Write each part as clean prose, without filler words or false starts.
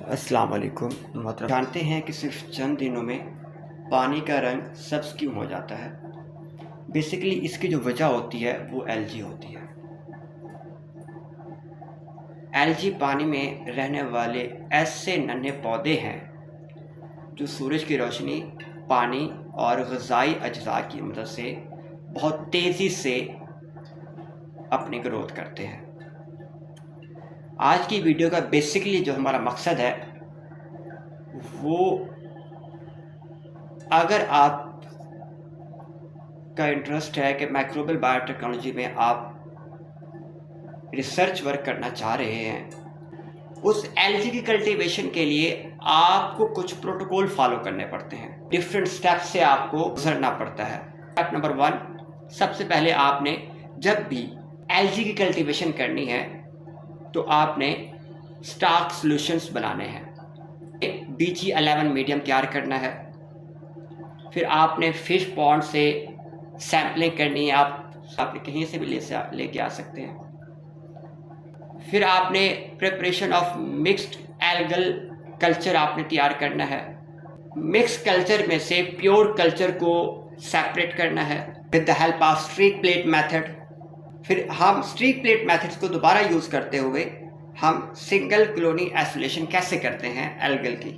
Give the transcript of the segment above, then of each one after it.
अस्सलाम वालेकुम मोहतरम। जानते हैं कि सिर्फ चंद दिनों में पानी का रंग सब्ज़ क्यों हो जाता है। बेसिकली इसकी जो वजह होती है वो एलगी होती है। एलगी पानी में रहने वाले ऐसे नन्हे पौधे हैं जो सूरज की रोशनी, पानी और ग़िज़ाई अज्जा की मदद से बहुत तेज़ी से अपनी ग्रोथ करते हैं। आज की वीडियो का बेसिकली जो हमारा मकसद है वो, अगर आप का इंटरेस्ट है कि माइक्रोबियल बायोटेक्नोलॉजी में आप रिसर्च वर्क करना चाह रहे हैं, उस एलगी की कल्टीवेशन के लिए आपको कुछ प्रोटोकॉल फॉलो करने पड़ते हैं। डिफरेंट स्टेप से आपको गुजरना पड़ता है। स्टेप नंबर 1, सबसे पहले आपने जब भी एलगी की कल्टीवेशन करनी है तो आपने स्टॉक सॉल्यूशंस बनाने हैं। BG11 मीडियम तैयार करना है। फिर आपने फिश पॉन्ड से सैम्पलिंग करनी है। आप कहीं से भी लेके आ सकते हैं। फिर आपने preparation of mixed algal culture आपने तैयार करना है। मिक्स कल्चर में से प्योर कल्चर को सेपरेट करना है with the help of streak plate method. फिर हम स्ट्रीक प्लेट मेथड्स को दोबारा यूज़ करते हुए हम सिंगल कॉलोनी आइसोलेशन कैसे करते हैं एल्गल की।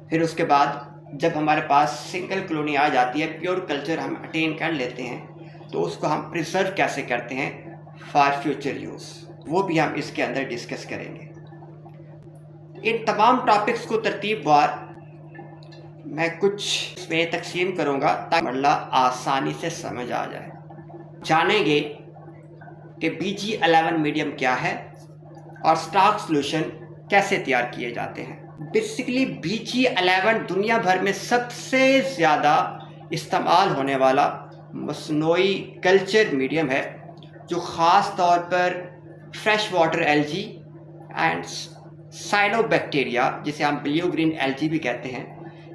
फिर उसके बाद जब हमारे पास सिंगल कॉलोनी आ जाती है, प्योर कल्चर हम अटेन कर लेते हैं, तो उसको हम प्रिजर्व कैसे करते हैं फॉर फ्यूचर यूज़, वो भी हम इसके अंदर डिस्कस करेंगे। इन तमाम टॉपिक्स को तरतीबवार मैं कुछ इसमें तकसीम करूँगा ताकि मरला आसानी से समझ आ जाए। जानेंगे कि BG11 मीडियम क्या है और स्टॉक सॉल्यूशन कैसे तैयार किए जाते हैं। बेसिकली BG11 दुनिया भर में सबसे ज़्यादा इस्तेमाल होने वाला मसनूई कल्चर मीडियम है, जो ख़ास तौर पर fresh water algae and cyanobacteria, जिसे हम ब्लू ग्रीन एल्गी भी कहते हैं,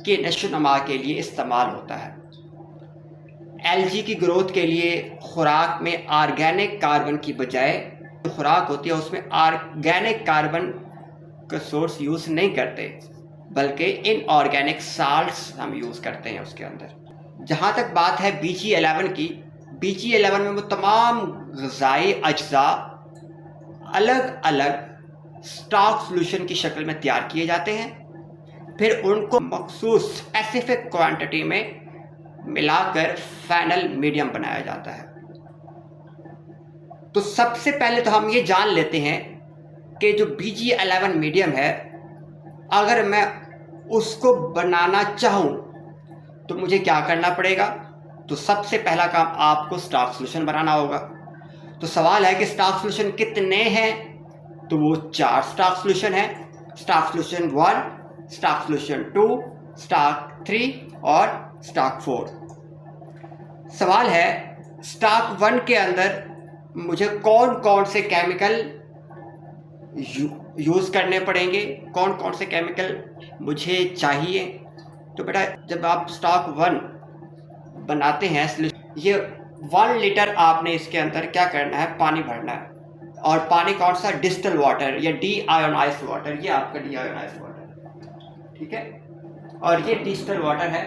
के नशोनुमा के लिए इस्तेमाल होता है। एल्गी की ग्रोथ के लिए खुराक में ऑर्गेनिक कार्बन की बजाय जो खुराक होती है उसमें ऑर्गेनिक कार्बन का सोर्स यूज़ नहीं करते, बल्कि इनऑर्गेनिक साल्ट्स हम यूज़ करते हैं उसके अंदर। जहाँ तक बात है BG11 की, BG11 में वो तमाम ग़िज़ाई अज्जा अलग अलग स्टॉक सॉल्यूशन की शक्ल में तैयार किए जाते हैं। फिर उनको मखसूस स्पेसिफिक क्वांटिटी में मिलाकर फाइनल मीडियम बनाया जाता है। तो सबसे पहले तो हम ये जान लेते हैं कि जो BG11 मीडियम है, अगर मैं उसको बनाना चाहूँ तो मुझे क्या करना पड़ेगा। तो सबसे पहला काम आपको स्टॉक सॉल्यूशन बनाना होगा। तो सवाल है कि स्टॉक सॉल्यूशन कितने हैं, तो वो 4 स्टॉक सॉल्यूशन है। Stock solution 1, stock solution 2, stock 3 और स्टॉक 4। सवाल है स्टॉक 1 के अंदर मुझे कौन कौन से केमिकल यूज़ करने पड़ेंगे, कौन कौन से केमिकल मुझे चाहिए। तो बेटा, जब आप स्टॉक 1 बनाते हैं, ये 1 लीटर आपने इसके अंदर क्या करना है, पानी भरना है। और पानी कौन सा, डिस्टिल वाटर या डीआयोनाइज्ड वाटर, ये आपका डीआयोनाइज्ड वाटर, ठीक है। और ये डिस्टिल वाटर है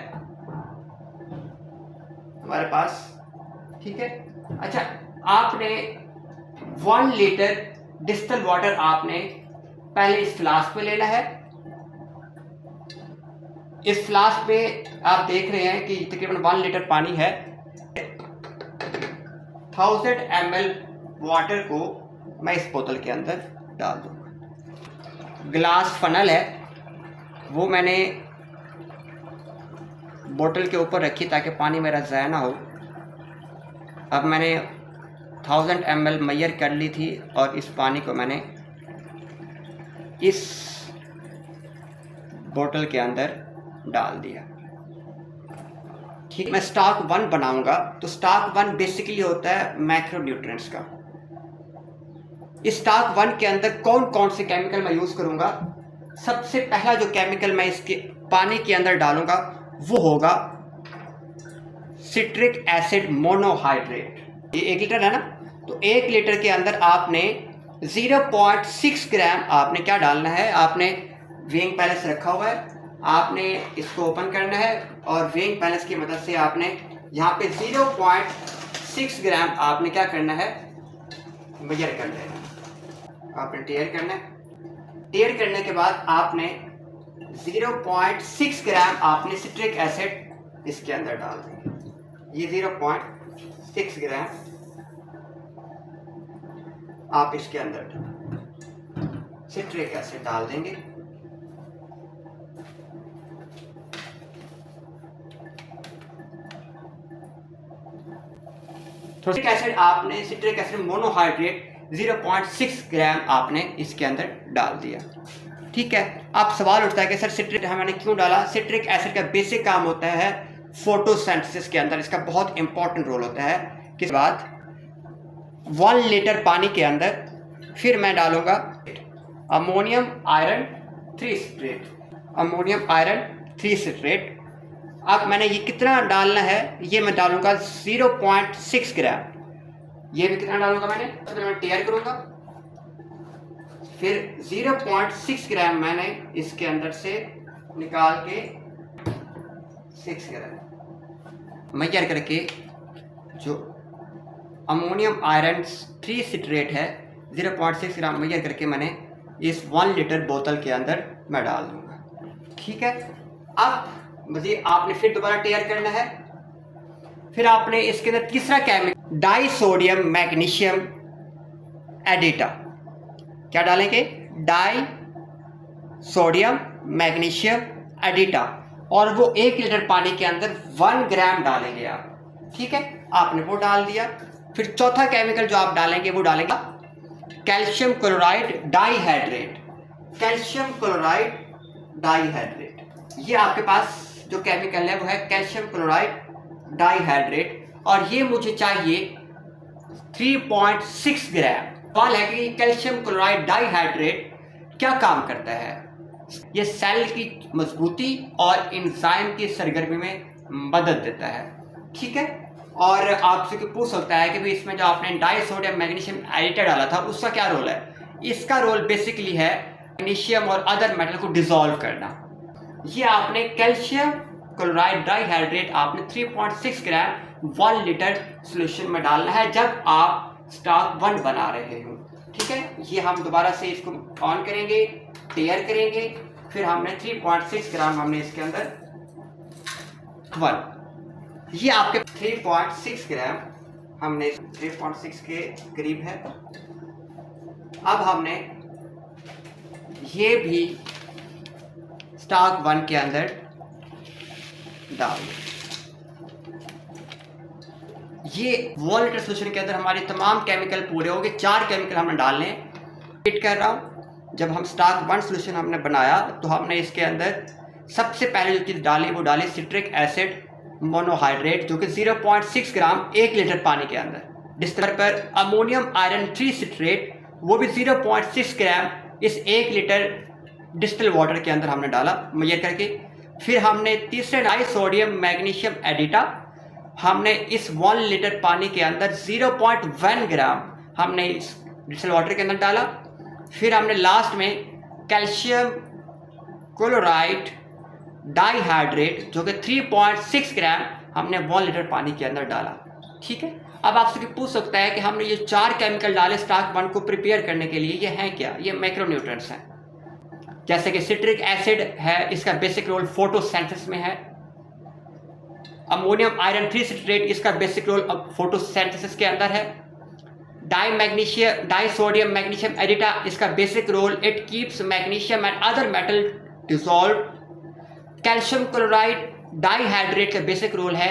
हमारे पास, ठीक है। अच्छा, आपने 1 लीटर डिस्टिल वाटर आपने पहले इस फ्लास्क में लेना है। इस फ्लास्क में आप देख रहे हैं कि तकरीबन 1 लीटर पानी है। 1000 ml वाटर को मैं इस बोतल के अंदर डाल दूंगा। ग्लास फनल है, वो मैंने बोतल के ऊपर रखी ताकि पानी मेरा ज़ाया ना हो। अब मैंने 1000 ml मैयर कर ली थी और इस पानी को मैंने इस बोतल के अंदर डाल दिया, ठीक। मैं स्टॉक 1 बनाऊंगा, तो स्टॉक 1 बेसिकली होता है मैक्रोन्यूट्रिएंट्स का। इस स्टॉक 1 के अंदर कौन कौन से केमिकल मैं यूज़ करूंगा। सबसे पहला जो केमिकल मैं इसके पानी के अंदर डालूंगा वो होगा सिट्रिक एसिड मोनोहाइड्रेट। ये 1 लीटर है ना, तो 1 लीटर के अंदर आपने 0.6 ग्राम आपने क्या डालना है, आपने वेइंग बैलेंस रखा हुआ है, आपने इसको ओपन करना है और वेइंग बैलेंस की मदद से आपने यहाँ पे 0.6 ग्राम आपने क्या करना है, मेजर कर लेना है। आपने टेयर करना है। टेयर करने के बाद आपने 0.6 ग्राम आपने सिट्रिक एसिड इसके अंदर डाल देंगे। ये 0.6 ग्राम आप इसके अंदर सिट्रिक एसिड डाल देंगे। सिट्रिक एसिड आपने सिट्रिक एसिड मोनोहाइड्रेट 0.6 ग्राम आपने इसके अंदर डाल दिया। ठीक है, अब सवाल उठता है कि सर सिट्रिक हमने क्यों डाला। सिट्रिक एसिड का बेसिक काम होता है फोटोसिंथेसिस के अंदर, इसका बहुत इंपॉर्टेंट रोल होता है। किस बाद 1 लीटर पानी के अंदर फिर मैं डालूंगा ammonium iron 3 citrate, ammonium iron 3 citrate. अब मैंने ये कितना डालना है, ये मैं डालूंगा 0.6 ग्राम। ये भी कितना डालूंगा मैंने, तो मैं टेयर करूंगा, फिर 0.6 ग्राम मैंने इसके अंदर से निकाल के 6 ग्राम मेजर करके जो अमोनियम आयरन 3 सिट्रेट है 0.6 ग्राम मेजर करके मैंने इस 1 लीटर बोतल के अंदर मैं डाल दूंगा। ठीक है, अब मज़ीद आपने फिर दोबारा टेयर करना है। फिर आपने इसके अंदर तीसरा केमिकल डाई सोडियम मैग्नीशियम एडिटा, क्या डालेंगे, डाई सोडियम मैग्नीशियम एडिटा, और वो 1 लीटर पानी के अंदर 1 ग्राम डालेंगे आप। ठीक है, आपने वो डाल दिया। फिर चौथा केमिकल जो आप डालेंगे वो डालेंगे calcium chloride dihydrate, calcium chloride dihydrate. ये आपके पास जो केमिकल है वो है कैल्शियम क्लोराइड डाइहाइड्रेट, और ये मुझे चाहिए 3.6 ग्राम। सवाल है कि कैल्शियम क्लोराइड डाइहाइड्रेट क्या काम करता है। ये सेल की मजबूती और एंजाइम की सरगर्मी में मदद देता है। ठीक है, और आपसे पूछ सकता है कि भाई इसमें जो आपने डाई सोडियम मैग्नीशियम एडिटर डाला था उसका क्या रोल है। इसका रोल बेसिकली है मैग्नीशियम और अदर मेटल को डिसॉल्व करना। ये आपने कैल्शियम क्लोराइड डाइहाइड्रेट आपने 3.6 ग्राम 1 लीटर सोल्यूशन में डालना है जब आप स्टॉक 1 बना रहे हो। ठीक है, ये हम दोबारा से इसको ऑन करेंगे, टेयर करेंगे, फिर हमने 3.6 ग्राम हमने इसके अंदर 1, ये आपके 3.6 ग्राम हमने 3.6 के करीब है। अब हमने ये भी स्टॉक 1 के अंदर डाल दिया। ये 1 लीटर सोल्यूशन के अंदर हमारे तमाम केमिकल पूरे हो गए। 4 केमिकल हमने डालने हैं। रिपीट कर रहा हूँ, जब हम स्टॉक 1 सोल्यूशन हमने बनाया तो हमने इसके अंदर सबसे पहले जो चीज़ डाली वो डाली सिट्रिक एसिड मोनोहाइड्रेट, जो कि 0.6 ग्राम 1 लीटर पानी के अंदर। डिस्टर पर अमोनियम आयरन 3 सिट्रेट, वो भी 0.6 ग्राम इस 1 लीटर डिस्टिल वाटर के अंदर हमने डाला मेजर करके। फिर हमने तीसरे डाई सोडियम मैग्नीशियम एडिटा हमने इस 1 लीटर पानी के अंदर 0.1 ग्राम हमने इस डिस्टिल वाटर के अंदर डाला। फिर हमने लास्ट में कैल्शियम क्लोराइड डाइहाइड्रेट जो कि 3.6 ग्राम हमने 1 लीटर पानी के अंदर डाला। ठीक है, अब आपसे पूछ सकता है कि हमने ये 4 केमिकल डाले स्टॉक 1 को प्रिपेयर करने के लिए, ये हैं क्या। ये मैक्रोन्यूट्रिएंट्स हैं, जैसे कि सिट्रिक एसिड है, इसका बेसिक रोल फोटोसिंथेसिस में है। अमोनियम आयरन 3 सिट्रेट, इसका बेसिक रोल अब फोटोसिंथेसिस के अंदर है। डाई सोडियम मैग्नीशियम एडिटा, इसका basic role it keeps magnesium and other metal dissolve. Calcium chloride dihydrate का बेसिक रोल है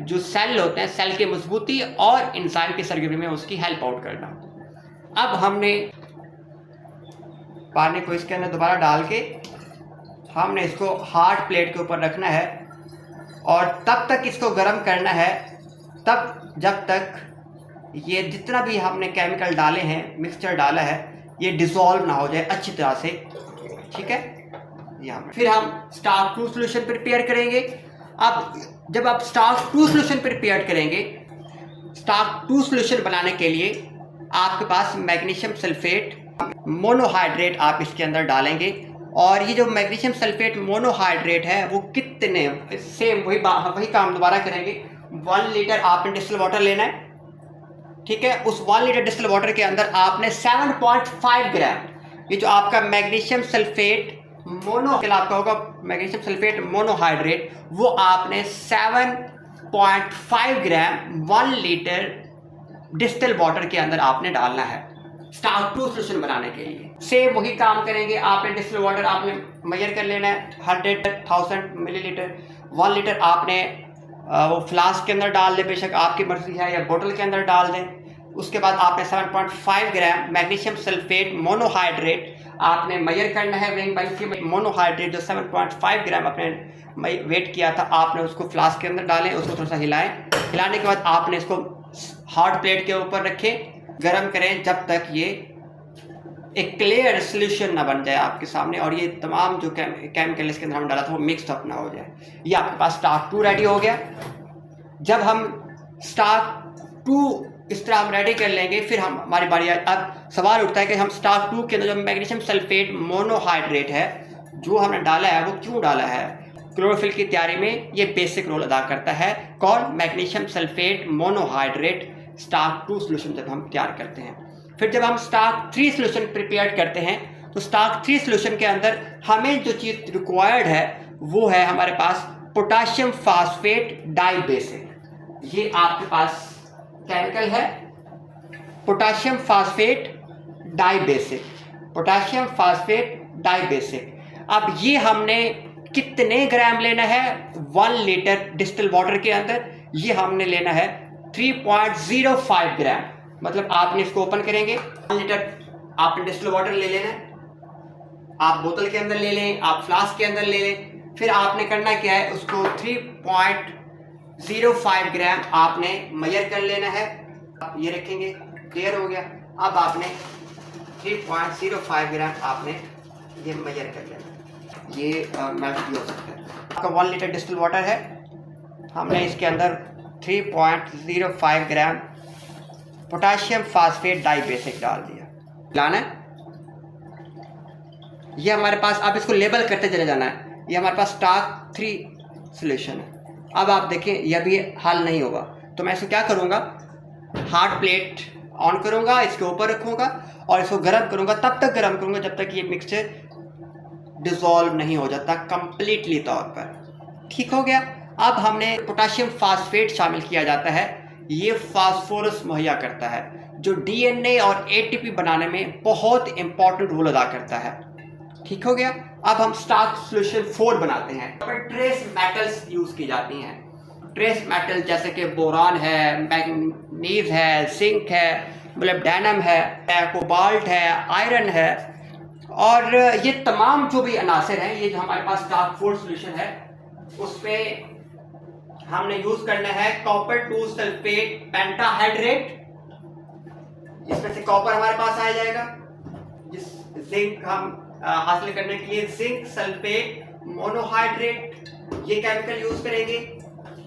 जो सेल होते हैं, सेल की मजबूती और एंजाइम की सरगर्मी में उसकी हेल्प आउट करना। अब हमने पानी को इसके अंदर दोबारा डाल के हमने इसको हार्ड प्लेट के ऊपर रखना है और तब तक इसको गर्म करना है तब जब तक ये जितना भी हमने केमिकल डाले हैं, मिक्सचर डाला है, ये डिसॉल्व ना हो जाए अच्छी तरह से। ठीक है, फिर हम स्टॉक 2 सोल्यूशन प्रिपेयर करेंगे। अब जब आप स्टॉक 2 सोल्यूशन प्रिपेयर करेंगे, स्टॉक 2 सोल्यूशन बनाने के लिए आपके पास मैग्नीशियम सल्फेट मोनोहाइड्रेट आप इसके अंदर डालेंगे और ये जो मैग्नीशियम सल्फेट मोनोहाइड्रेट है वो कितने, सेम वही काम दोबारा करेंगे। 1 लीटर आपने डिस्टिल वाटर लेना है, ठीक है। उस 1 लीटर डिस्टिल वाटर के अंदर आपने 7.5 ग्राम ये जो आपका मैग्नीशियम सल्फेट आपका होगा मैग्नीशियम सल्फेट मोनोहाइड्रेट, वो आपने 7.5 ग्राम 1 लीटर डिस्टिल वाटर के अंदर आपने डालना है स्टार्च 2 सोल्यूशन बनाने के लिए। सेम वही काम करेंगे। आपने डिस्टिल वाटर आपने मेजर कर लेना है 100,000 मिलीलीटर। 1 लीटर आपने वो फ्लास्क के अंदर डाल दें, बेशक आपकी मर्जी है, या बोतल के अंदर डाल दें। उसके बाद आपने 7.5 ग्राम मैग्नीशियम सल्फेट मोनोहाइड्रेट आपने मेजर करना है। वेइंग बाई मोनोहाइड्रेट जो 7.5 ग्राम आपने वेट किया था, आपने उसको फ्लास्क के अंदर डालें, उसको थोड़ा सा हिलाएं। हिलाने के बाद आपने इसको हॉट प्लेट के ऊपर रखें, गर्म करें जब तक ये एक क्लियर सोल्यूशन ना बन जाए आपके सामने, और ये तमाम जो केमिकल इसके अंदर हम डाला था वो मिक्स अप ना हो जाए। ये आपके पास स्टार्च 2 रेडी हो गया। जब हम स्टार्च 2 इस तरह हम रेडी कर लेंगे, फिर हमारी बारी अब सवाल उठता है कि हम स्टार्च 2 के अंदर जो मैग्नीशियम सल्फेट मोनोहाइड्रेट है जो हमने डाला है वो क्यों डाला है। क्लोरोफिल की तैयारी में ये बेसिक रोल अदा करता है। कौन? Magnesium sulphate monohydrate starch 2 solution जब हम तैयार करते हैं। फिर जब हम स्टार्च 3 सोल्यूशन प्रिपेयर करते हैं तो स्टार्च 3 सोल्यूशन के अंदर हमें जो चीज़ रिक्वायर्ड है वो है हमारे पास पोटाशियम फास्फेट डाइबेसिक। ये आपके पास केमिकल है potassium phosphate dibasic, potassium phosphate dibasic. अब ये हमने कितने ग्राम लेना है 1 लीटर डिस्टिल वाटर के अंदर? ये हमने लेना है 3.05 ग्राम। मतलब आपने इसको ओपन करेंगे, 1 लीटर आपने डिस्टिल वाटर ले लेना है, आप बोतल के अंदर ले लें, आप फ्लास्क के अंदर ले लें। फिर आपने करना क्या है, उसको 3.05 ग्राम आपने मेजर कर लेना है। आप ये रखेंगे, क्लियर हो गया। अब आपने 3.05 ग्राम आपने ये मेजर कर लेना। ये मेल्ट भी हो सकता है। आपका 1 लीटर डिस्टिल वाटर है, हमने इसके अंदर 3.05 ग्राम पोटाशियम फास्फेट डाइबेसिक डाल दिया। लाना है ये हमारे पास, आप इसको लेबल करते चले जाना है। ये हमारे पास स्टार्च 3 सोल्यूशन है। अब आप देखें यह भी हल नहीं होगा, तो मैं इसको क्या करूँगा, हार्ड प्लेट ऑन करूँगा, इसके ऊपर रखूँगा और इसको गर्म करूँगा। तब तक गर्म करूँगा जब तक ये मिक्सचर डिसॉल्व नहीं हो जाता कंप्लीटली तौर पर। ठीक हो गया। अब हमने पोटाशियम फास्फेट शामिल किया जाता है। ये फास्फोरस मुहैया करता है जो डीएनए और एटीपी बनाने में बहुत इंपॉर्टेंट रोल अदा करता है। ठीक हो गया। अब हम स्टार्च सोल्यूशन 4 बनाते हैं। ट्रेस मेटल्स यूज की जाती हैं। ट्रेस मेटल जैसे कि बोरान है, मैग्नीज है, जिंक है, मोलिब्डेनम है, कोबाल्ट है, आयरन है, और ये तमाम जो भी अनासर हैं, ये जो हमारे पास स्टार्च 4 सोल्यूशन है उसमें हमने यूज करना है कॉपर 2 सल्फेट पेंटाहाइड्रेट। इसमें से कॉपर हमारे पास आ जाएगा, जिस जिंक हम हासिल करने के लिए जिंक सल्फेट मोनोहाइड्रेट ये केमिकल यूज करेंगे।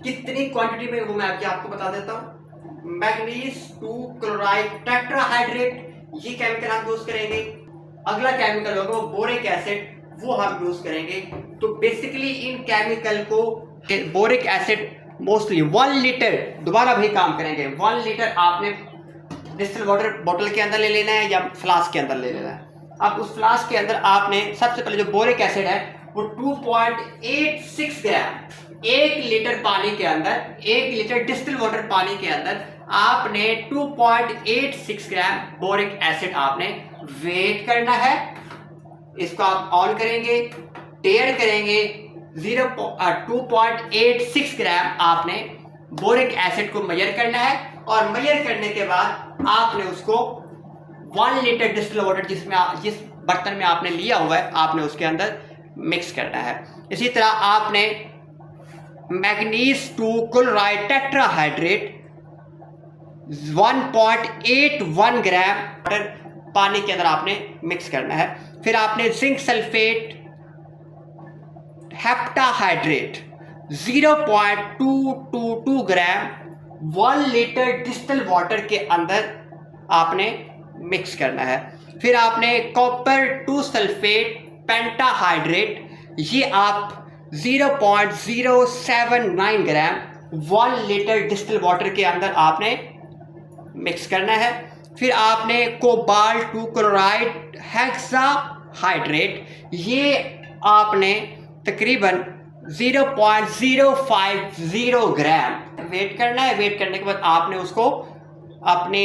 कितनी क्वांटिटी में वो मैं आपको बता देता हूँ। मैग्नीज 2 क्लोराइड टेट्राहाइड्रेट ये केमिकल हम यूज करेंगे। अगला केमिकल होगा वो बोरिक एसिड, वो हम यूज करेंगे। तो बेसिकली इन केमिकल को बोरिक एसिड मोस्टली 1 लीटर, दोबारा वही काम करेंगे, 1 लीटर आपने डिस्टिल वाटर बोतल के अंदर ले लेना है या फ्लास्क के अंदर ले लेना है। अब उस फ्लास्क के अंदर आपने सबसे पहले जो बोरिक एसिड है वो 2.86 ग्राम 1 लीटर पानी के अंदर, 1 लीटर डिस्टिल वाटर पानी के अंदर आपने 2.86 ग्राम बोरिक एसिड आपने वेट करना है। इसको आप ऑन करेंगे, टेयर करेंगे, 2.86 ग्राम आपने बोरिक एसिड को मेजर करना है, और मेजर करने के बाद आपने उसको 1 लीटर डिस्टिल वाटर जिस बर्तन में आपने लिया हुआ है आपने उसके अंदर मिक्स करना है। इसी तरह आपने मैग्नीज 2 क्लोराइड टेट्राहाइड्रेट 1.81 ग्राम पानी के अंदर आपने मिक्स करना है। फिर आपने जिंक सल्फेट हेप्टाहाइड्रेट 0.222 ग्राम 1 लीटर डिस्टिल वाटर के अंदर आपने मिक्स करना है। फिर आपने कॉपर 2 सल्फेट पेंटाहाइड्रेट, ये आप 0.079 ग्राम 1 लीटर डिस्टिल वाटर के अंदर आपने मिक्स करना है। फिर आपने कोबाल्ट 2 क्लोराइड हेक्साहाइड्रेट, ये आपने तकरीबन 0.050 ग्राम वेट करना है। वेट करने के बाद आपने उसको अपने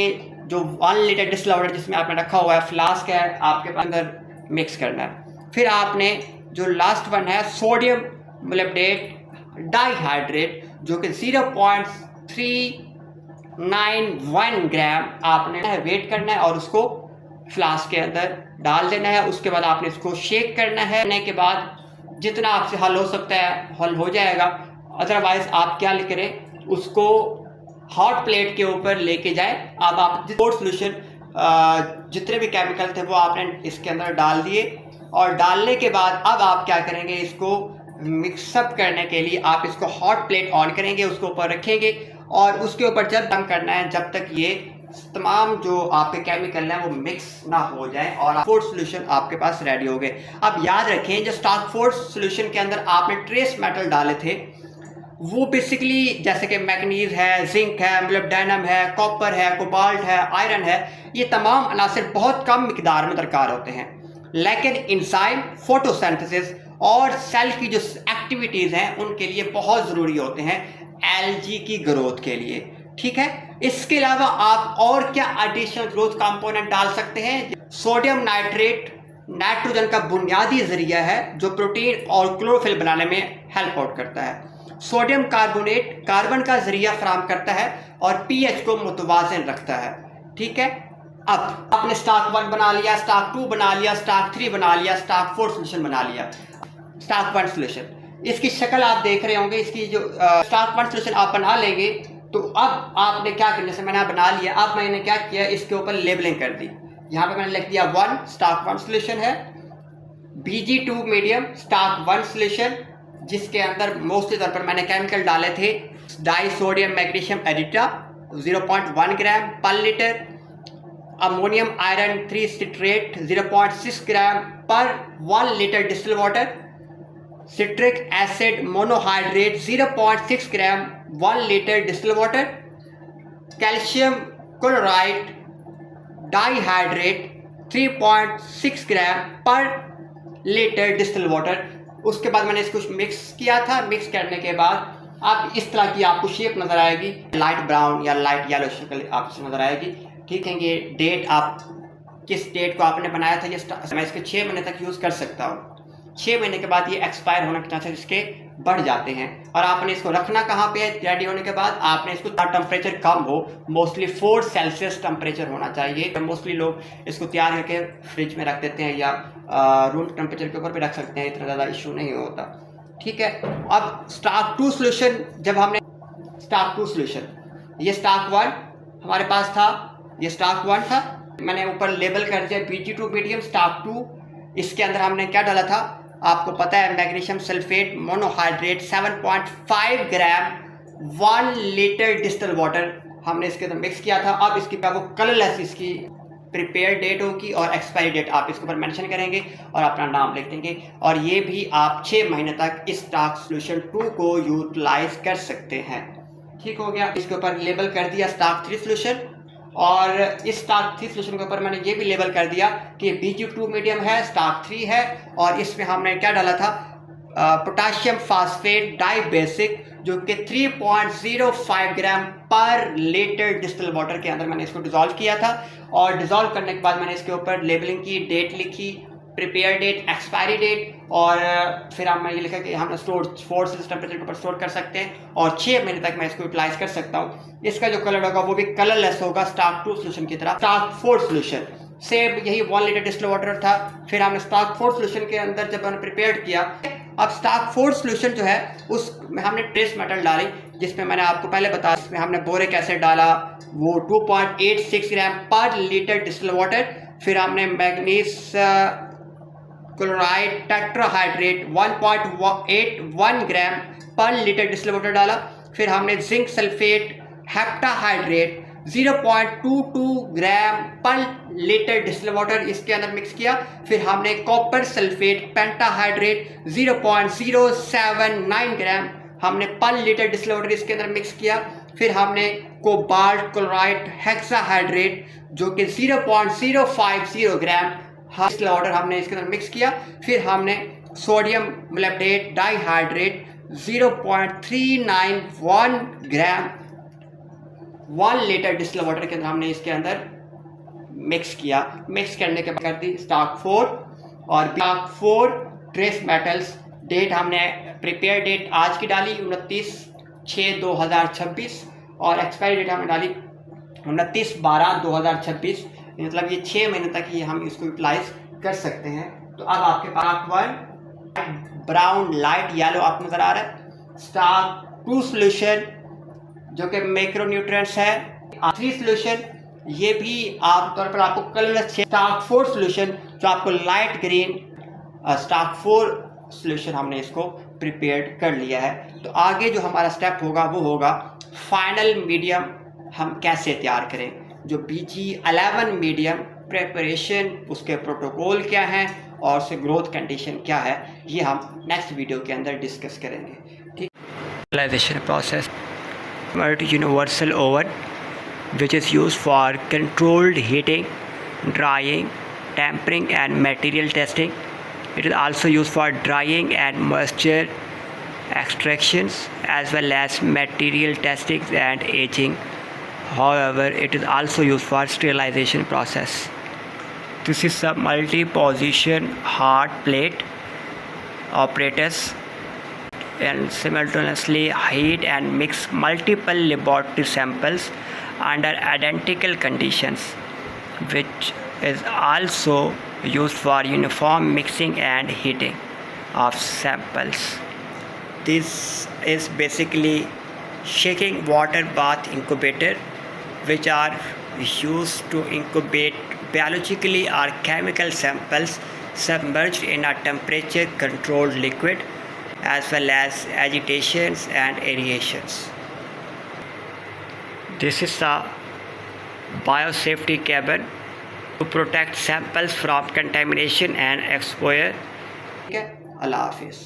जो 1 लीटर डिस्टिल वाटर जिसमें आपने रखा हुआ है, फ्लास्क है आपके पास, अंदर मिक्स करना है। फिर आपने जो लास्ट वन है सोडियम मोलिब्डेट डाइहाइड्रेट, जो कि 0.391 ग्राम आपने वेट करना है और उसको फ्लास्क के अंदर डाल देना है। उसके बाद आपने इसको शेक करना है। करने के बाद जितना आपसे हल हो सकता है हल हो जाएगा, अदरवाइज आप क्या करें, उसको हॉट प्लेट के ऊपर लेके जाए। अब आप सोल्यूशन जितने भी केमिकल थे वो आपने इसके अंदर डाल दिए, और डालने के बाद अब आप क्या करेंगे, इसको मिक्सअप करने के लिए आप इसको हॉट प्लेट ऑन करेंगे, उसके ऊपर रखेंगे और उसके ऊपर जब दम करना है जब तक ये तमाम जो आपके केमिकल हैं वो मिक्स ना हो जाए और फोर्थ सोल्यूशन आपके पास रेडी हो गए। अब याद रखें, जो स्टार्क फोर्थ सोल्यूशन के अंदर आपने ट्रेस मेटल डाले थे वो बेसिकली जैसे कि मैग्नीज है, जिंक है, मोलिब्डेनम है, कॉपर है, कोबाल्ट है, आयरन है, ये तमाम अनासर बहुत कम मिकदार में दरकार होते हैं, लेकिन इंजाइम, फोटोसिंथेसिस और सेल की जो एक्टिविटीज़ हैं उनके लिए बहुत ज़रूरी होते हैं एलगी की ग्रोथ के लिए। ठीक है, इसके अलावा आप और क्या एडिशनल ग्रोथ कंपोनेंट डाल सकते हैं? सोडियम नाइट्रेट नाइट्रोजन का बुनियादी जरिया है जो प्रोटीन और क्लोरोफिल बनाने में हेल्प आउट करता है। सोडियम कार्बोनेट कार्बन का जरिया फराहम करता है और पीएच को मुतवाज़िन रखता है। ठीक है, अब आपने स्टार्क 1 बना लिया, स्टार्क 2 बना लिया, स्टार्क 3 बना लिया, स्टार्क 4 सोल्यूशन बना लिया। स्टार्क 1 सोल्यूशन, इसकी शक्ल आप देख रहे होंगे, इसकी जो स्टार्क 1 सोल्यूशन आप बना लेंगे तो अब आपने क्या करना, जैसे मैंने बना लिया, अब मैंने क्या किया, इसके ऊपर लेबलिंग कर दी। यहाँ पे मैंने लिख दिया 1 स्टार्क 1 सोल्यूशन है, Bg2 मीडियम स्टार्क 1 सोल्यूशन, जिसके अंदर मोस्टली तौर पर मैंने केमिकल डाले थे डाई सोडियम मैग्नीशियम एडिटा 0.1 ग्राम पर लीटर, अमोनियम आयरन 3 सिट्रेट 0.6 ग्राम पर 1 litre distil water, citric acid monohydrate 0.6 ग्राम 1 litre distil water, calcium chloride dihydrate 3.6 ग्राम पर लीटर डिस्टिल वाटर। उसके बाद मैंने इसको मिक्स किया था। मिक्स करने के बाद अब इस तरह की आपको शेप नज़र आएगी, लाइट ब्राउन या लाइट येलो शक्ल आपको नज़र आएगी। ठीक है, ये डेट आप किस डेट को आपने बनाया था, ये मैं इसके 6 महीने तक यूज़ कर सकता हूँ। 6 महीने के बाद ये एक्सपायर होने के चांसेस इसके बढ़ जाते हैं। और आपने इसको रखना कहाँ पे है, रेडी होने के बाद आपने इसको टेम्परेचर कम हो, मोस्टली 4 सेल्सियस टेम्परेचर होना चाहिए। तो मोस्टली लोग इसको तैयार करके फ्रिज में रख देते हैं या रूम टेम्परेचर के ऊपर भी रख सकते हैं, इतना ज़्यादा इशू नहीं होता। ठीक है, अब स्टार्क 2 सोल्यूशन, जब हमने स्टार्क 2 सोल्यूशन, ये स्टार्क 1 हमारे पास था, ये स्टार्क 1 था, मैंने ऊपर लेबल कर दिया Bg2 मीडियम स्टार्क 2। इसके अंदर हमने क्या डाला था आपको पता है, मैग्नीशियम सल्फेट मोनोहाइड्रेट 7.5 ग्राम 1 लीटर डिस्टिल वाटर हमने इसके अंदर मिक्स किया था। अब इसकी वो कलरलेस इसकी प्रिपेयर डेट होगी और एक्सपायरी डेट आप इसके ऊपर मेंशन करेंगे और अपना नाम लिख देंगे, और ये भी आप 6 महीने तक इस स्टार्क सोल्यूशन 2 को यूटिलाइज कर सकते हैं। ठीक हो गया, इसके ऊपर लेबल कर दिया स्टार्क 3 सोल्यूशन, और इस स्टार्क 3 सोल्यूशन के ऊपर मैंने ये भी लेबल कर दिया कि Bg2 मीडियम है, स्टार्क 3 है, और इसमें हमने क्या डाला था, पोटाशियम फास्फेट डाई बेसिक, जो कि 3.05 ग्राम पर लीटर डिस्टिल वाटर के अंदर मैंने इसको डिज़ोल्व किया था। और डिज़ोल्व करने के बाद मैंने इसके ऊपर लेबलिंग की, डेट लिखी, प्रिपेयर डेट, एक्सपायरी डेट, और फिर हमने ये लिखा कि हम स्टोर 4 सेल्सियस टेम्परेचर के ऊपर स्टोर कर सकते हैं और 6 महीने तक मैं इसको यूटिलाइज कर सकता हूँ। इसका जो कलर होगा वो भी कलरलेस होगा स्टार्क 2 सोल्यूशन की तरह। स्टार्क 4 सोल्यूशन सेम यही 1 लीटर डिस्टिल वाटर था। फिर हमने स्टार्क 4 सोल्यूशन के अंदर जब हमने प्रिपेयर किया, अब स्टार्क 4 सोल्यूशन जो है उसमें हमने ट्रेस मेटल डाली, जिसमें मैंने आपको पहले बताया, इसमें हमने बोरिक एसिड डाला, वो 2.86 ग्राम पर लीटर डिस्टिल वाटर। फिर हमने मैग्नीज क्लोराइड टेट्राहाइड्रेट 1.81 ग्राम पर लीटर डिस्टिल वाटर डाला। फिर हमने जिंक सल्फेट हेप्टाहाइड्रेट 0.22 ग्राम पर लीटर डिस्टिल वाटर इसके अंदर मिक्स किया। फिर हमने कॉपर सल्फेट पेंटाहाइड्रेट 0.079 ग्राम हमने पर लीटर डिस्टिल वाटर इसके अंदर मिक्स किया। फिर हमने कोबाल्ट क्लोराइड हेक्साहाइड्रेट जो कि 0.050 ग्राम डिस्टिल वाटर हमने इसके अंदर मिक्स किया। फिर हमने सोडियम मोलैब्डेट डाइहाइड्रेट 0.391 ग्राम 1 लीटर डिस्टिल वाटर के अंदर हमने इसके अंदर मिक्स किया। मिक्स करने के बाद कर दी स्टॉक 4 और स्टॉक 4 ट्रेस मेटल्स। डेट हमने प्रिपेयर डेट आज की डाली 29/6/2026 और एक्सपायरी डेट हमने डाली 29/12/2026। मतलब ये 6 महीने तक ये हम इसको यूटिलाइज कर सकते हैं। तो अब आपके पास 1 ब्राउन लाइट येलो आपको नजर आ रहा है। स्टॉक 2 सोल्यूशन जो कि मैक्रोन्यूट्रिएंट्स है। 3 सोल्यूशन ये भी आमतौर पर आपको कलरलेस। स्टॉक 4 सोल्यूशन जो आपको लाइट ग्रीन। स्टॉक 4 सोल्यूशन हमने इसको प्रिपेयर्ड कर लिया है। तो आगे जो हमारा स्टेप होगा वो होगा फाइनल मीडियम हम कैसे तैयार करें। जो BG11 मीडियम प्रिपरेशन उसके प्रोटोकॉल क्या हैं और उसके ग्रोथ कंडीशन क्या है ये हम नेक्स्ट वीडियो के अंदर डिस्कस करेंगे। ठीक, process multi-universal oven which is used for controlled heating, drying, tempering and material testing. It is also used for drying and moisture extractions as well as material testing and aging. However, it is also used for sterilization process. This is a multi-position hard plate apparatus and simultaneously heat and mix multiple laboratory samples under identical conditions, which is also used for uniform mixing and heating of samples. This is basically shaking water bath incubator, which are used to incubate biologically or chemical samples submerged in a temperature controlled liquid as well as agitations and aerations. This is a biosafety cabin to protect samples from contamination and exposure. ठीक है, अल्लाह हाफिज़।